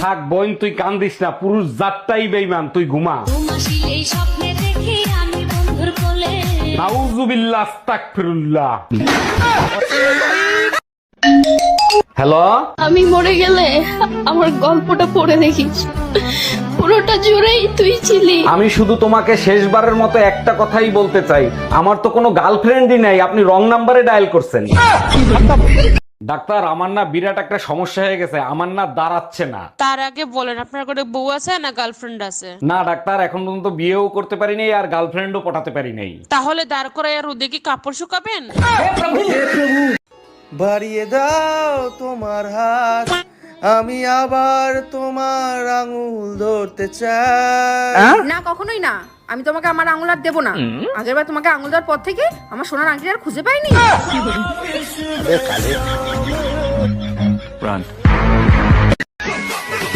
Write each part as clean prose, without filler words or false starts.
থাক বোন, তুই কান্দিস না, পুরুষ জাতটাই বেঈমান, তুই ঘুমা। নাউজুবিল্লাহ, আস্তাগফিরুল্লাহ। হ্যালো, আমি মরে গেলে আমার গল্পটা পড়ে দেখিস, পুরোটা জুড়েই তুই ছিলি। আমি শুধু তোমাকে শেষবারের মতো একটা কথাই বলতে চাই, আমার তো কোনো গার্লফ্রেন্ডই নাই, আপনি রং নাম্বারে ডায়াল করছেন। ডাক্তার, আমার না বিরাট একটা সমস্যা হয়ে গেছে, আমার না দাঁড়াচ্ছে না। তার আগে বলেন আপনার কোনো বউ আছে না গার্লফ্রেন্ড আছে? না ডাক্তার, এখন পর্যন্ত বিয়েও করতে পারি নাই আর গার্লফ্রেন্ডও পটাতে পারি নাই। তাহলে দাঁড় করায় আর ওদিকে কাপড় শুকাবেন? বাড়িয়ে দাও তোমার হাত, আমি আবার তোমার আঙুল ধরতে চাই। না, কখনোই না। আমি তোমাকে আমার আঙুল আর দেবো না। আগেরবার তোমাকে আঙুল দেওয়ার পর থেকে আমার সোনার আংটি আর খুঁজে পাইনি।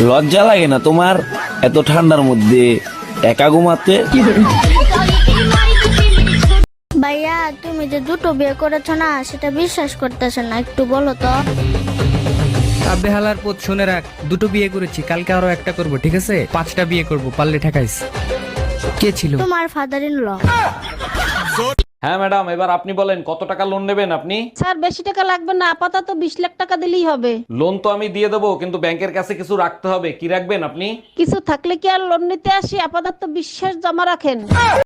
লজ্জা লাগে না তোমার এত ঠান্ডার মধ্যে একা ঘুমাতে? ভাইয়া, তুমি যে দুটো বিয়ে করেছো না, সেটা বিশ্বাস করতেছে না, একটু বলো তো। বেহালার পথ শুনে রাখ, দুটো বিয়ে করেছি, কালকে আরো একটা করব, ঠিক আছে? 5টা বিয়ে করব, পারলে ঠেকাইস। কে ছিল? তোমার ফাদার ইন ল। হ্যাঁ ম্যাডাম, এবার আপনি বলেন কত টাকা লোন নেবেন আপনি? স্যার, বেশি টাকা লাগবে না, আপাতত 20 লাখ টাকা দিলেই হবে। লোন তো আমি দিয়ে দেবো, কিন্তু ব্যাংকের কাছে কিছু রাখতে হবে। কি রাখবেন আপনি? কিছু থাকলে কি আর লোন নিতে আসি? আপাতত বিশ্বাস জমা রাখেন।